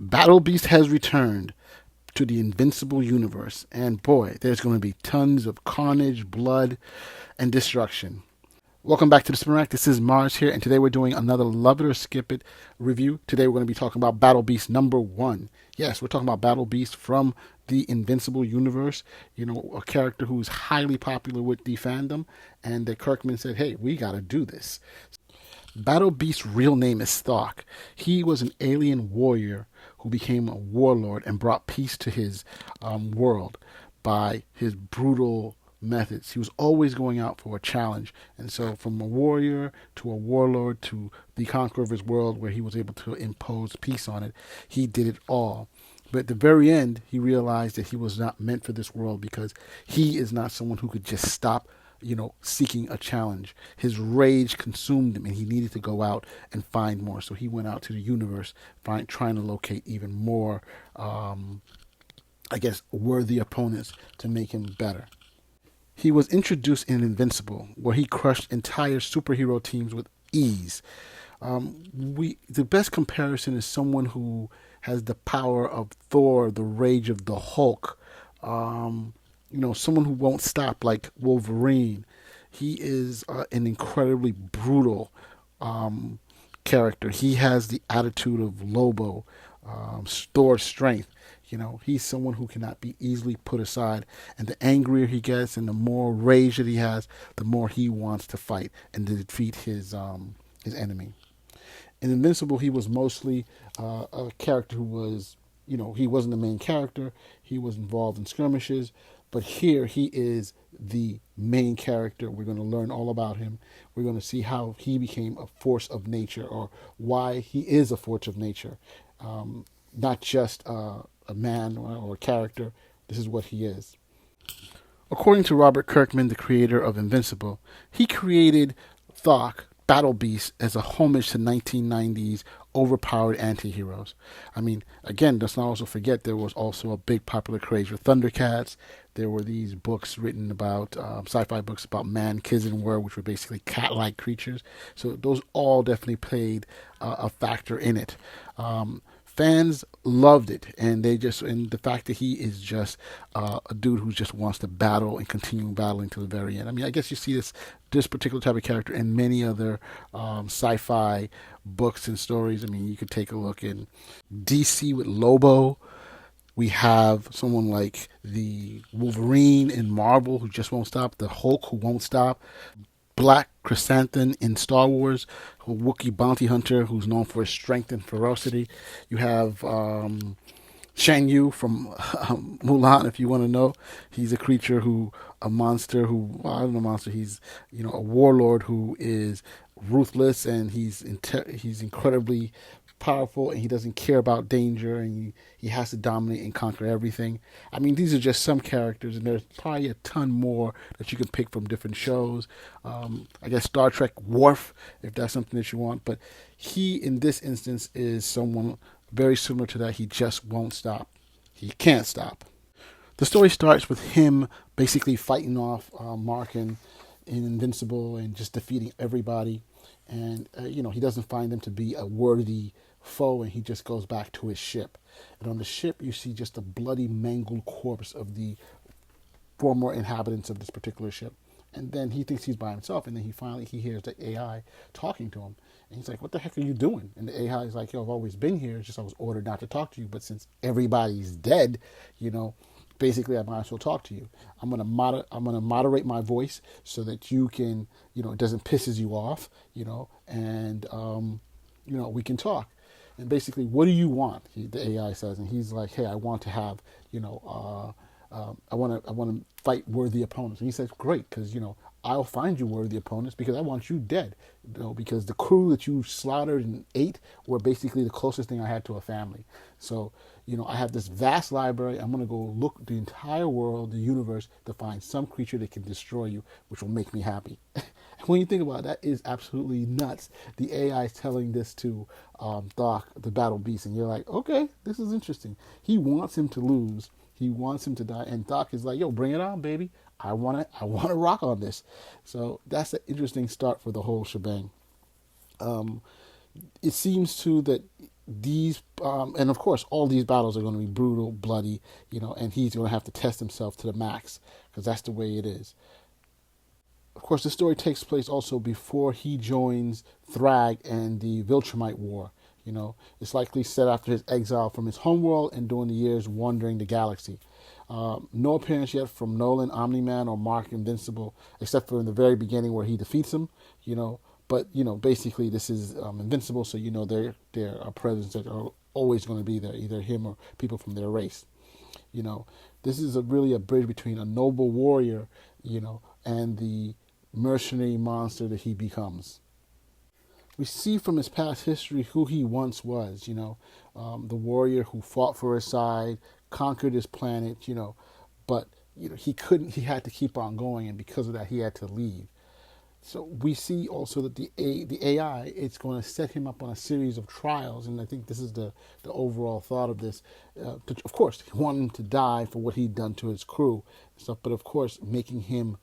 Battle Beast has returned to the Invincible universe, and boy, there's going to be tons of carnage, blood, and destruction. Welcome back to the Spin Rack. This is Mars here, and today we're doing another Love It or Skip It review. Today we're going to be talking about Battle Beast number 1. Yes, we're talking about Battle Beast from the Invincible universe. You know, a character who's highly popular with the fandom, and that Kirkman said, hey, we got to do this. Battle Beast's real name is Stark. He was an alien warrior who became a warlord and brought peace to his world by his brutal methods. He was always going out for a challenge. And so from a warrior to a warlord to the conqueror of his world where he was able to impose peace on it, he did it all. But at the very end, he realized that he was not meant for this world because he is not someone who could just stop seeking a challenge. His rage consumed him and he needed to go out and find more. So he went out to the universe, trying to locate even more, worthy opponents to make him better. He was introduced in Invincible, where he crushed entire superhero teams with ease. The best comparison is someone who has the power of Thor, the rage of the Hulk, someone who won't stop like Wolverine. He is an incredibly brutal character. He has the attitude of Lobo, Thor's strength. He's someone who cannot be easily put aside. And the angrier he gets and the more rage that he has, the more he wants to fight and to defeat his enemy. In Invincible, he was mostly a character who was, he wasn't the main character. He was involved in skirmishes. But here he is the main character. We're going to learn all about him. We're going to see how he became a force of nature, or why he is a force of nature. Not just a man or a character. This is what he is. According to Robert Kirkman, the creator of Invincible, he created Thok, Battle Beast, as a homage to 1990s overpowered anti-heroes. I mean, again, let's not also forget there was also a big popular craze for Thundercats. There were these books written about, sci-fi books about man, kids, and war, which were basically cat-like creatures. So those all definitely played a factor in it. Fans loved it, and the fact that he is just a dude who just wants to battle and continue battling to the very end. I mean, I guess you see this particular type of character in many other sci-fi books and stories. I mean, you could take a look in DC with Lobo. We have someone like the Wolverine in Marvel who just won't stop, the Hulk who won't stop, Black Chrysanthemum in Star Wars, a Wookiee bounty hunter who's known for his strength and ferocity. You have Shan Yu from Mulan, if you want to know. He's a monster who, well, I don't know, monster. He's a warlord who is ruthless, and he's incredibly powerful, and he doesn't care about danger, and he has to dominate and conquer everything. I mean, these are just some characters, and there's probably a ton more that you can pick from different shows. I guess Star Trek Worf, if that's something that you want. But he, in this instance, is someone very similar to that. He just won't stop. He can't stop. The story starts with him basically fighting off Markin in Invincible and just defeating everybody. And, he doesn't find them to be a worthy foe, and he just goes back to his ship. And on the ship, you see just a bloody, mangled corpse of the former inhabitants of this particular ship. And then he thinks he's by himself, and then he hears the AI talking to him. And he's like, what the heck are you doing? And the AI is like, I've always been here. It's just I was ordered not to talk to you. But since everybody's dead, basically I might as well talk to you. I'm gonna moderate my voice so that you can, it doesn't pisses you off, and we can talk. And basically, what do you want? The AI says, and he's like, hey, I want to have, I want to fight worthy opponents. And he says, great, because I'll find you worthy opponents because I want you dead. Because the crew that you slaughtered and ate were basically the closest thing I had to a family. So, I have this vast library. I'm going to go look the entire world, the universe, to find some creature that can destroy you, which will make me happy. When you think about it, that is absolutely nuts. The AI is telling this to Thok, the Battle Beast, and you're like, okay, this is interesting. He wants him to lose. He wants him to die, and Thok is like, yo, bring it on, baby. I want to rock on this. So that's an interesting start for the whole shebang. It seems too that these and of course all these battles are going to be brutal, bloody, and he's going to have to test himself to the max because that's the way it is. Of course, the story takes place also before he joins Thrag and the Viltrumite War. It's likely set after his exile from his homeworld and during the years wandering the galaxy. No appearance yet from Nolan, Omni-Man, or Mark Invincible, except for in the very beginning where he defeats him. But basically this is Invincible, so their presence that are always going to be there, either him or people from their race. You know, this is really a bridge between a noble warrior, and the mercenary monster that he becomes. We see from his past history who he once was, the warrior who fought for his side, conquered his planet, but he had to keep on going, and because of that he had to leave. So we see also that the AI, it's going to set him up on a series of trials, and I think this is the overall thought of this. Of course, he wanted him to die for what he'd done to his crew and stuff, but of course, making him,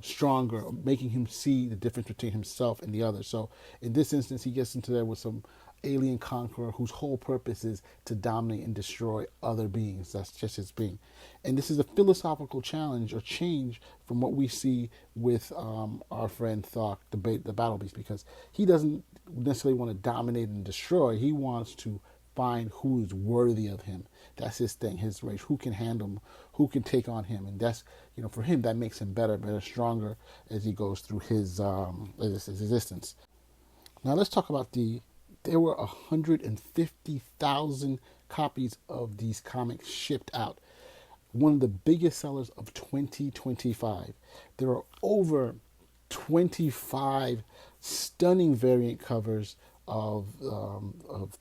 stronger, making him see the difference between himself and the other. So in this instance, he gets into there with some alien conqueror whose whole purpose is to dominate and destroy other beings. That's just his being. And this is a philosophical challenge or change from what we see with our friend Thok, the battle beast, because he doesn't necessarily want to dominate and destroy. He wants to find who is worthy of him. That's his thing, his race. Who can handle him? Who can take on him? And that's, for him, that makes him better, stronger as he goes through his existence. Now let's talk about there were 150,000 copies of these comics shipped out. One of the biggest sellers of 2025. There are over 25 stunning variant covers of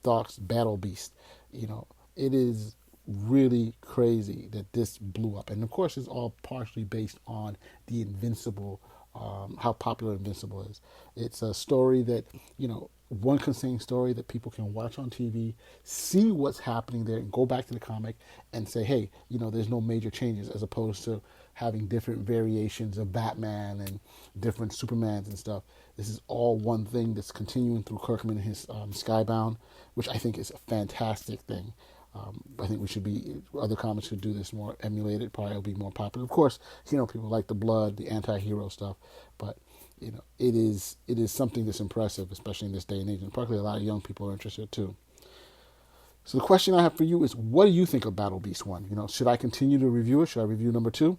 Thok's Battle Beast. It is really crazy that this blew up, and of course, it's all partially based on the Invincible, how popular Invincible is. It's a story that one contained story that people can watch on TV, see what's happening there, and go back to the comic and say, hey, there's no major changes, as opposed to having different variations of Batman and different Supermans and stuff. This is all one thing that's continuing through Kirkman and his Skybound, which I think is a fantastic thing. I think other comics should do this more, emulate it, probably it'll be more popular. Of course, people like the blood, the anti-hero stuff, but it is something that's impressive, especially in this day and age, and probably a lot of young people are interested too. So the question I have for you is, what do you think of Battle Beast 1? Should I continue to review it? Should I review number 2?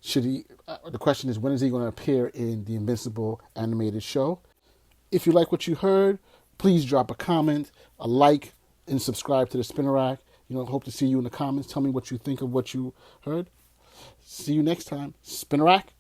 Should he? The question is, when is he going to appear in the Invincible animated show? If you like what you heard, please drop a comment, a like, and subscribe to the Spinner Rack. Hope to see you in the comments. Tell me what you think of what you heard. See you next time. Spinner Rack.